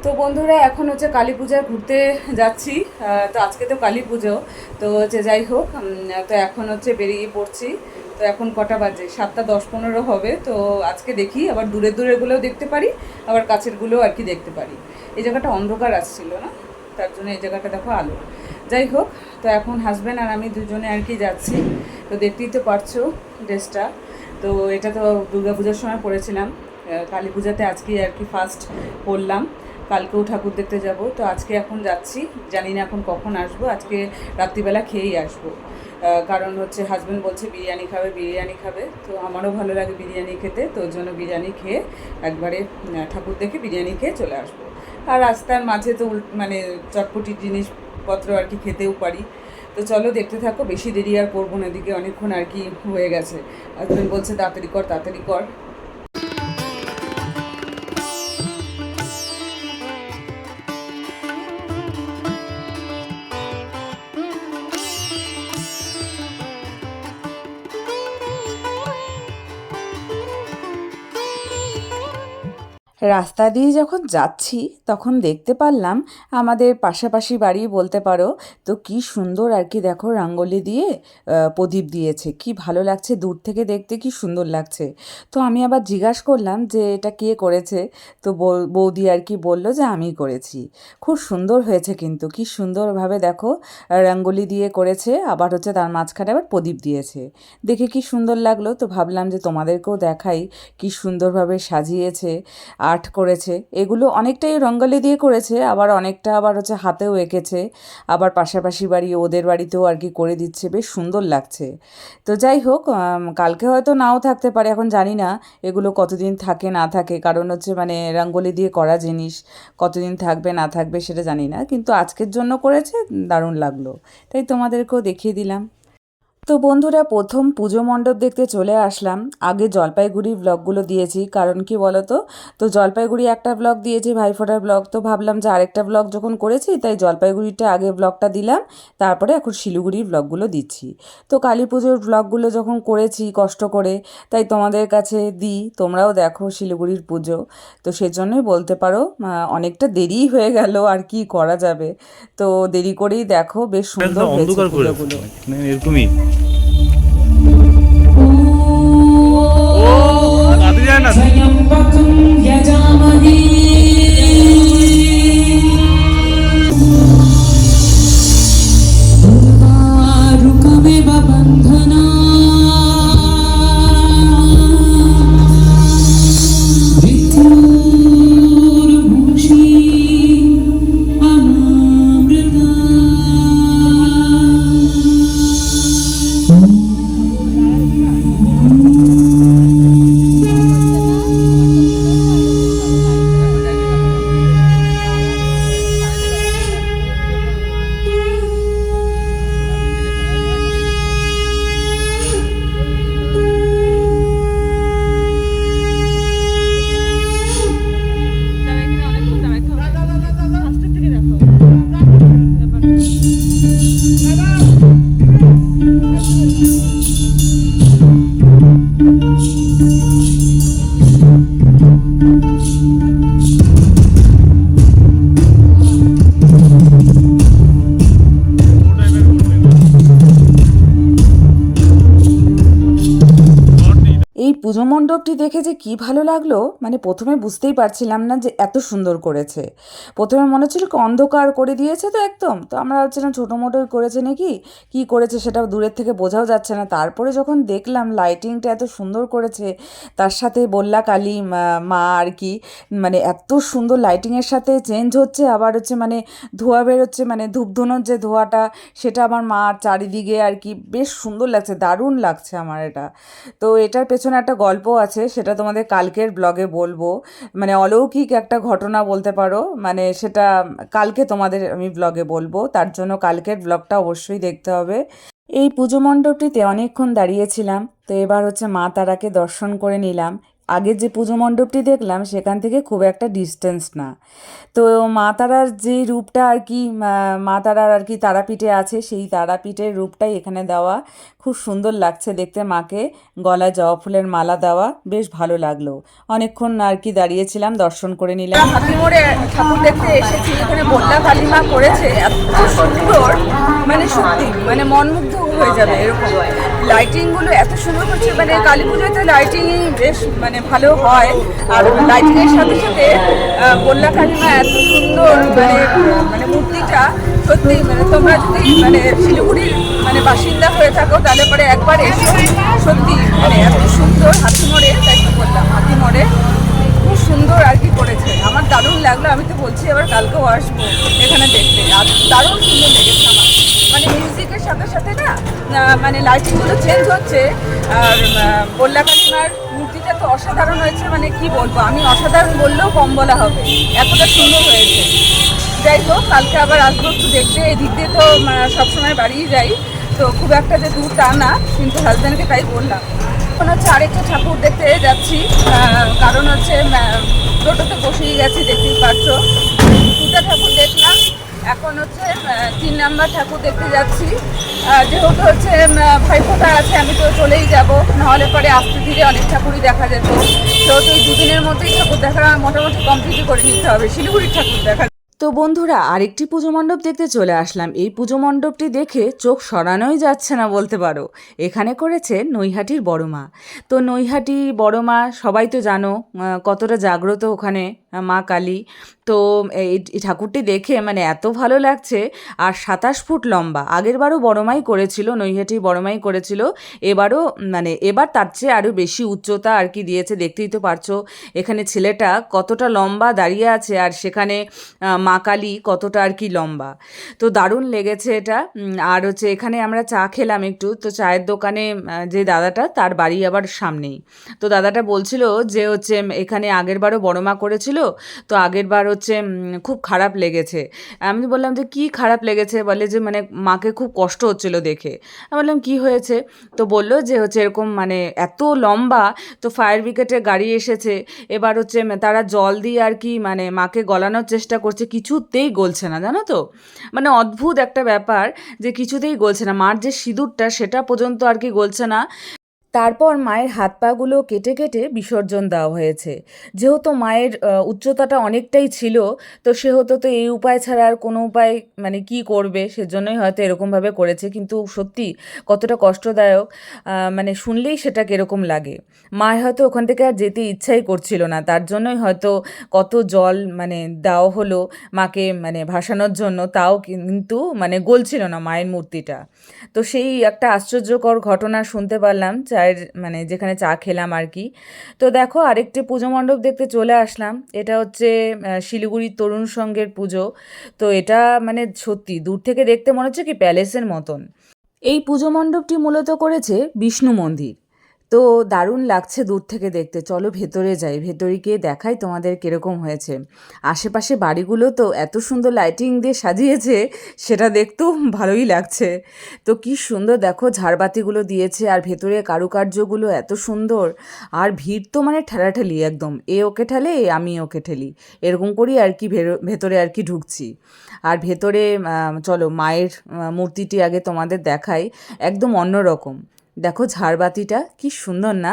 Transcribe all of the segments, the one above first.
তো বন্ধুরা এখন হচ্ছে কালী পূজায় ঘুরতে যাচ্ছি। তো আজকে তো কালী পুজো, তো হচ্ছে যাই হোক, তো এখন হচ্ছে বেরিয়ে পড়ছি। তো এখন কটা বাজে? 7:10-15 হবে। তো আজকে দেখি আবার দূরের দূরেরগুলোও দেখতে পারি, আবার কাছেরগুলোও আর কি দেখতে পারি। এই জায়গাটা অন্ধকার আসছিল না, তার জন্য এই জায়গাটা দেখো আলো। যাই হোক, তো এখন হাজব্যান্ড আর আমি দুজনে আর কি যাচ্ছি। তো দেখতেই তো পারছো ড্রেসটা। তো এটা তো দুর্গাপূজার সময় পরেছিলাম, কালী পূজাতে আজকে আর কি ফার্স্ট পরলাম। কালকেও ঠাকুর দেখতে যাব। তো আজকে এখন যাচ্ছি, জানি না এখন কখন আসবো। আজকে রাত্রিবেলা খেয়েই আসবো, কারণ হচ্ছে হাজব্যান্ড বলছে বিরিয়ানি খাবে, বিরিয়ানি খাবে। তো আমারও ভালো লাগে বিরিয়ানি খেতে, তো ওর জন্য বিরিয়ানি খেয়ে একবারে ঠাকুর দেখে বিরিয়ানি খেয়ে চলে আসবো। আর রাস্তার মাঝে তো মানে চটপটি জিনিসপত্র আর কি খেতেও পারি। তো চলো দেখতে থাকো, বেশি দেরি আর করবো না, এদিকে অনেকক্ষণ আর কি হয়ে গেছে। হাজব্যান্ড বলছে তাড়াতাড়ি কর, তাড়াতাড়ি কর। রাস্তা দিয়ে যখন যাচ্ছি তখন দেখতে পারলাম আমাদের পাশাপাশি বাড়ি বলতে পারো। তো কি সুন্দর আর কি দেখো, রঙ্গোলি দিয়ে প্রদীপ দিয়েছে, কি ভালো লাগছে, দূর থেকে দেখতে কি সুন্দর লাগছে। তো আমি আবার জিজ্ঞাসা করলাম যে এটা কে করেছে। তো বৌদি আর কি বললো যে আমি করেছি। খুব সুন্দর হয়েছে, কিন্তু কি সুন্দরভাবে দেখো রঙ্গোলি দিয়ে করেছে, আবার হচ্ছে তার মাঝখানে আবার প্রদীপ দিয়েছে। দেখে কি সুন্দর লাগলো। তো ভাবলাম যে তোমাদেরকেও দেখাই কি সুন্দরভাবে সাজিয়েছে, আর্ট করেছে। এগুলো অনেকটাই রঙ্গোলি দিয়ে করেছে, আবার অনেকটা আবার হচ্ছে হাতেও এঁকেছে। আবার পাশাপাশি বাড়ি ওদের বাড়িতেও আর কি করে দিচ্ছে, বেশ সুন্দর লাগছে। তো যাই হোক, কালকে হয়তো নাও থাকতে পারে, এখন জানি না এগুলো কতদিন থাকে না থাকে, কারণ হচ্ছে মানে রঙ্গোলি দিয়ে করা জিনিস কতদিন থাকবে না থাকবে সেটা জানি না, কিন্তু আজকের জন্য করেছে, দারুণ লাগলো। তাই তোমাদেরকেও দেখিয়ে দিলাম। তো বন্ধুরা, প্রথম পুজো মণ্ডপ দেখতে চলে আসলাম। আগে জলপাইগুড়ি ব্লগগুলো দিয়েছি, কারণ কি বলো তো, তো জলপাইগুড়ি একটা ব্লগ দিয়েছি, ভাইফোঁটার ব্লগ। তো ভাবলাম যে আরেকটা ব্লগ যখন করেছি, তাই জলপাইগুড়িটা আগে ব্লগটা দিলাম, তারপরে এখন শিলিগুড়ির ব্লগগুলো দিচ্ছি। তো কালী পুজোর ব্লগগুলো যখন করেছি কষ্ট করে, তাই তোমাদের কাছে দিই, তোমরাও দেখো শিলিগুড়ির পুজো। তো সেজন্যই বলতে পারো অনেকটা দেরিই হয়ে গেল, আর কি করা যাবে। তো দেরি করেই দেখো, বেশ সুন্দর হয়েছে পুজোগুলো। এরকমই ও দাদি যায় না। এই পুজো মণ্ডপটি দেখে যে কী ভালো লাগলো, মানে প্রথমে বুঝতেই পারছিলাম না যে এত সুন্দর করেছে। প্রথমে মনে হচ্ছিল কি অন্ধকার করে দিয়েছে, তো একদম, তো আমরা ভাবছিলাম ছোটো মোটোই করেছে নাকি, কি করেছে সেটা দূরের থেকে বোঝাও যাচ্ছে না। তারপরে যখন দেখলাম লাইটিংটা এত সুন্দর করেছে, তার সাথে বললা কালী মা আর কি, মানে এত সুন্দর লাইটিংয়ের সাথে চেঞ্জ হচ্ছে, আবার হচ্ছে মানে ধোঁয়া বেরোচ্ছে, মানে ধূপধুনোর যে ধোঁয়াটা, সেটা আমার মার চারিদিকে আর কি, বেশ সুন্দর লাগছে, দারুণ লাগছে আমার এটা। তো এটার পেছনে একটা গল্প আছে, সেটা তোমাদের কালকের ব্লগে বলবো। মানে অলৌকিক একটা ঘটনা বলতে পারো, মানে সেটা কালকে তোমাদের আমি ব্লগে বলবো, তার জন্য কালকের ব্লগটা অবশ্যই দেখতে হবে। এই পুজো মণ্ডপটিতে অনেকক্ষণ দাঁড়িয়েছিলাম। তো এবার হচ্ছে মা তারাকে দর্শন করে নিলাম। আগের যে পুজো মণ্ডপটি দেখলাম সেখান থেকে খুব একটা ডিস্টেন্স না। তো মা তারার যে রূপটা আর কি, মা তারার আর কি তারাপীঠে আছে, সেই তারাপীঠের রূপটাই এখানে দেওয়া। খুব সুন্দর লাগছে দেখতে মাকে গলায় জবা ফুলের মালা দেওয়া, বেশ ভালো লাগলো। অনেকক্ষণ আর কি দাঁড়িয়েছিলাম, দর্শন করে নিলাম। হাতিমোড়ে ঠাকুর দেখতে এসেছি, এখানে বল্লা কালিমা করেছে এত সুন্দর, মানে সত্যি মানে মনমুগ্ধ হয়ে যাবে এরকম। লাইটিংগুলো এত সুন্দর করছে, মানে কালী পুজোতে লাইটিং বেশ মানে ভালো হয়, আর লাইটিংয়ের সাথে সাথে বল্লা কালিমা এত সুন্দর, মানে মানে মূর্তিটা সত্যি মানে তোমরা যদি মানে শিলিগুড়ির মানে বাসিন্দা হয়ে থাকো তাহলে পরে একবার এসো, সত্যি মানে এত সুন্দর হাতিমোড়ে, তাই তো বললাম হাতিমোড়ে খুব সুন্দর আর কি করেছে, আমার দারুণ লাগলো। আমি তো বলছি আবার কালকেও আসবো এখানে দেখতে, আর দারুণ সুন্দর লেগেছে আমার। মানে মিউজিকের সাথে সাথে না মানে লাইটিংগুলো চেঞ্জ হচ্ছে, আর বল্লা কালিমার মূর্তিটা তো অসাধারণ হয়েছে, মানে কি বলবো, আমি অসাধারণ বললেও কম বলা হবে, এতটা সুন্দর হয়েছে। যাই হোক, কালকে আবার আসবো একটু দেখতে, এদিক দিয়ে তো সবসময় বাড়িই যাই, তো খুব একটা যে দূর তা না, কিন্তু হাজব্যান্ডকে তাই বললাম। এখন হচ্ছে আরেকটা ঠাকুর দেখতে যাচ্ছি, কারণ হচ্ছে টোটোতে বসেই গেছি, দেখতেই পাচ্ছ। দুটা ঠাকুর দেখলাম, এখন হচ্ছে 3 নাম্বার ঠাকুর দেখতে যাচ্ছি। যেহেতু হচ্ছে ভাইফোঁটা আছে, আমি তো চলেই যাব, নাহলে পরে আস্তে ধীরে অনেক ঠাকুরই দেখা যেত, সেহেতু এই 2 দিনের মধ্যেই ঠাকুর দেখা মোটামুটি কমপ্লিট করে নিতে হবে, শিলিগুড়ির ঠাকুর দেখা। তো বন্ধুরা, আরেকটি পুজো মণ্ডপ দেখতে চলে আসলাম। এই পুজো মণ্ডপটি দেখে চোখ সরানোই যাচ্ছে না বলতে পারো। এখানে করেছে নৈহাটির বড় মা। তো নৈহাটি বড় মা সবাই তো জানো কতটা জাগ্রত ওখানে মা কালী। তো এই ঠাকুরটি দেখে মানে এত ভালো লাগছে, আর 27 ফুট লম্বা। আগের বারও বড় মাই করেছিল, নৈহাটি বড় মাই করেছিল, এবারও মানে এবার তার চেয়ে আরও বেশি উচ্চতা আর কি দিয়েছে। দেখতেই তো পারছো এখানে ছেলেটা কতটা লম্বা দাঁড়িয়ে আছে, আর সেখানে মা কালী কতটা আর কি লম্বা। তো দারুণ লেগেছে এটা। আর হচ্ছে এখানে আমরা চা খেলাম একটু, তো চায়ের দোকানে যে দাদাটা, তার বাড়ি আবার সামনেই। তো দাদাটা বলছিল যে হচ্ছে এখানে আগের বারও বড় মা করেছিল, তো আগের বার হচ্ছে খুব খারাপ লেগেছে। আমি বললাম যে কি খারাপ লেগেছে, বলে যে মানে মাকে খুব কষ্ট হচ্ছিল দেখে। আমি বললাম কি হয়েছে, তো বললো যে হচ্ছে এরকম মানে এত লম্বা, তো ফায়ার ব্রিগেডের গাড়ি এসেছে, এবার হচ্ছে তারা জল দিয়ে আর কি মানে মাকে গলানোর চেষ্টা করছে, কিছুতেই গলছে না, জানো তো। মানে অদ্ভুত একটা ব্যাপার, যে কিছুতেই গলছে না, মার যে সিঁদুরটা সেটা পর্যন্ত আর কি গলছে না। তারপর মায়ের হাত পাগুলো কেটে কেটে বিসর্জন দেওয়া হয়েছে। যেহেতু মায়ের উচ্চতাটা অনেকটাই ছিল, তো সেহেতু তো এই উপায় ছাড়া আর কোনো উপায় মানে কি করবে, সেজন্যই হয়তো এরকমভাবে করেছে। কিন্তু সত্যি কতটা কষ্টদায়ক, মানে শুনলেই সেটা কীরকম লাগে। মায়ের হয়তো ওখান থেকে আর যেতে ইচ্ছাই করছিল না, তার জন্যই হয়তো কত জল মানে দেওয়া হলো মাকে মানে ভাসানোর জন্য, তাও কিন্তু মানে গলছিল না মায়ের মূর্তিটা। তো সেই একটা আশ্চর্যকর ঘটনা শুনতে পারলাম চায়ের মানে যেখানে চা খেলাম আর কি। তো দেখো, আরেকটি পুজো মণ্ডপ দেখতে চলে আসলাম। এটা হচ্ছে শিলিগুড়ির তরুণ সংঘের পুজো। তো এটা মানে সত্যি দূর থেকে দেখতে মনে হচ্ছে কি প্যালেসের মতন। এই পুজো মণ্ডপটি মূলত করেছে বিষ্ণু মন্দির। তো দারুণ লাগছে দূর থেকে দেখতে। চলো ভেতরে যাই, ভেতরে গিয়ে দেখাই তোমাদের কীরকম হয়েছে। আশেপাশে বাড়িগুলো তো এত সুন্দর লাইটিং দিয়ে সাজিয়েছে, সেটা দেখতেও ভালোই লাগছে। তো কি সুন্দর দেখো, ঝাড়বাতিগুলো দিয়েছে, আর ভেতরে কারুকার্যগুলো এত সুন্দর। আর ভিড় তো মানে ঠেলাঠেলি একদম, এ ওকে ঠেলে আমি ওকে ঠেলি, এরকম করেই আর কি ভেতরে আর কি ঢুকছি। আর ভেতরে চলো মায়ের মূর্তিটি আগে তোমাদের দেখাই, একদম অন্যরকম। দেখো ঝাড়বাতিটা কি সুন্দর না,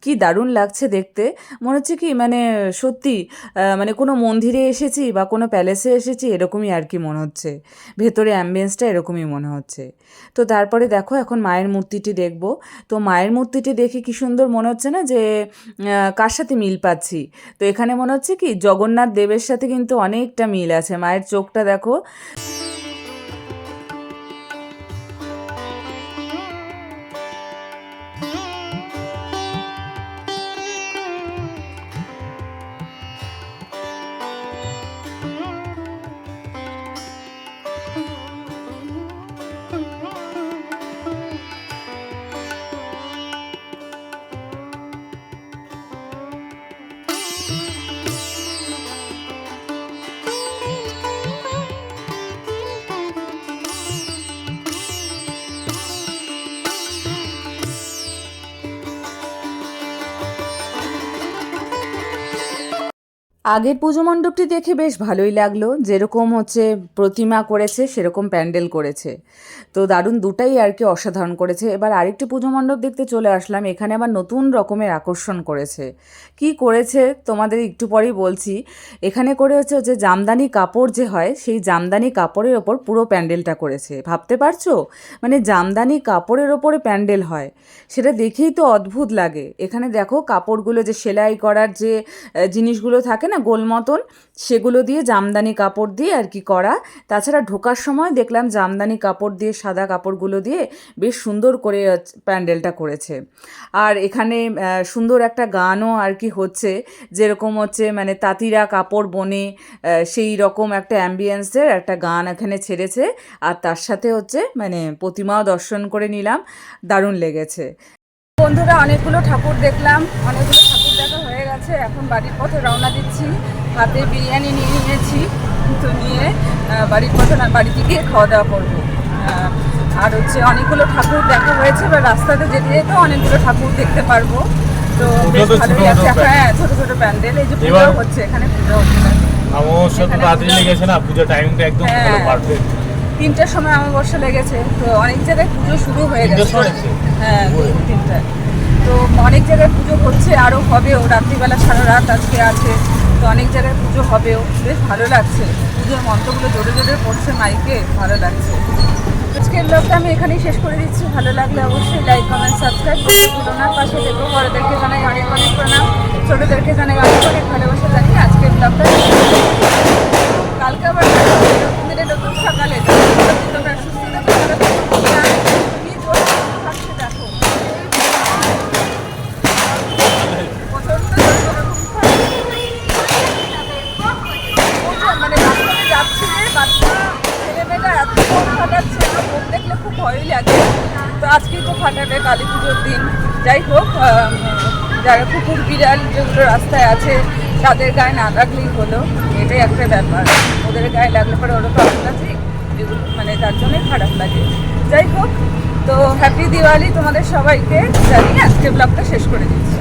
কি দারুণ লাগছে দেখতে। মনে হচ্ছে কি মানে সত্যি মানে কোনো মন্দিরে এসেছি বা কোনো প্যালেসে এসেছি, এরকমই আর কি মনে হচ্ছে। ভেতরে অ্যাম্বিয়েন্সটা এরকমই মনে হচ্ছে। তো তারপরে দেখো এখন মায়ের মূর্তিটি দেখব। তো মায়ের মূর্তিটি দেখে কি সুন্দর মনে হচ্ছে না, যে কার সাথে মিল পাচ্ছি। তো এখানে মনে হচ্ছে কি জগন্নাথ দেবের সাথে কিন্তু অনেকটা মিল আছে। মায়ের চোখটা দেখো। আগের পুজো মণ্ডপটি দেখে বেশ ভালোই লাগলো, যেরকম হচ্ছে প্রতিমা করেছে সেরকম প্যান্ডেল করেছে, তো দারুণ দুটাই আর কি অসাধারণ করেছে। এবার আরেকটি পুজো মণ্ডপ দেখতে চলে আসলাম, এখানে আবার নতুন রকমের আকর্ষণ করেছে। কি করেছে তোমাদের একটু পরেই বলছি। এখানে করে হচ্ছে যে জামদানি কাপড় যে হয় সেই জামদানি কাপড়ের ওপর পুরো প্যান্ডেলটা করেছে, ভাবতে পারছো? মানে জামদানি কাপড়ের ওপরে প্যান্ডেল হয়, সেটা দেখেই তো অদ্ভুত লাগে। এখানে দেখো কাপড়গুলো যে সেলাই করার যে জিনিসগুলো থাকে না গোল মতন, সেগুলো দিয়ে জামদানি কাপড় দিয়ে আর কি করা। তাছাড়া ঢোকার সময় দেখলাম জামদানি কাপড় দিয়ে সাদা কাপড়গুলো দিয়ে বেশ সুন্দর করে প্যান্ডেলটা করেছে। আর এখানে সুন্দর একটা গানও আর কি হচ্ছে, যেরকম হচ্ছে মানে তাঁতিরা কাপড় বনে সেই রকম একটা অ্যাম্বিয়েন্সের একটা গান এখানে ছেড়েছে। আর তার সাথে হচ্ছে মানে প্রতিমাও দর্শন করে নিলাম, দারুণ লেগেছে। বন্ধুরা, অনেকগুলো ঠাকুর দেখলাম, অনেকগুলো ঠাকুর দেখা হয়ে গেছে, এখন বাড়ির পথে রওনা দিচ্ছি। হাতে বিরিয়ানি নিয়ে নিয়েছি, তো নিয়ে বাড়ির পথে বাড়িতে গিয়ে খাওয়া দাওয়া করবো। আর হচ্ছে অনেকগুলো ঠাকুর দেখা হয়েছে, এবার রাস্তাতে যেতে যেতে অনেকগুলো ঠাকুর দেখতে পারবো, তো বেশ ভালোই লাগছে। হ্যাঁ, ছোট ছোট প্যান্ডেল, এই যে পুজো হচ্ছে, এখানে পুজো হচ্ছে। অমাবস্যা তো রাত্রি লেগেছে না, পুজো টাইমটা একদম পুরো পারফেক্ট। 3টার সময় অমাবস্যা লেগেছে, তো অনেক জায়গায় পুজো শুরু হয়ে গেছে। হ্যাঁ, 3টা, তো অনেক জায়গায় পুজো হচ্ছে, আরও হবেও। রাত্রিবেলা সারা রাত আজকে আছে, তো অনেক জায়গায় পুজো হবেও। বেশ ভালো লাগছে, পুজোর মন্ত্রগুলো জোরে জোরে পড়ছে মাইকে, ভালো লাগছে। আজকের ব্লগটা আমি এখানেই শেষ করে দিচ্ছি। ভালো লাগলে অবশ্যই লাইক, কমেন্ট, সাবস্ক্রাইব করতে ভুলো না। পাশে দেখো, বড়দেরকে জানাই অনেক অনেক প্রণাম, ছোটোদেরকে জানাই অনেক অনেক ভালোবাসা জানিয়ে আজকের ব্লগটা কালকে আবার নতুন দিনে নতুন সকালে তোমরা সুস্থ থাকো, ভালো থাকো। কি জোর থাকছে দেখো, প্রচণ্ড মানে রাস্তাতে যাচ্ছি যে বাচ্চা ছেলেমেয়েরা এত ফোন ফাটাচ্ছে, ফোন দেখলে খুব ভয়ই লাগে। তো আজকেই তো ফাটাবে, কালী পুজোর দিন। যাই হোক, যারা কুকুর বিড়াল যেগুলো রাস্তায় আছে তাদের গায়ে না লাগলেই হলো, এটাই একটা ব্যাপার। ওদের গায়ে লাগলে পরে ওরা তো আপনাদের এগুলো মানে তার জন্যই খারাপ লাগে। যাই হোক, তো হ্যাপি দিওয়ালি তোমাদের সবাইকে জানিয়ে আজকে ব্লগটা শেষ করে দিচ্ছি।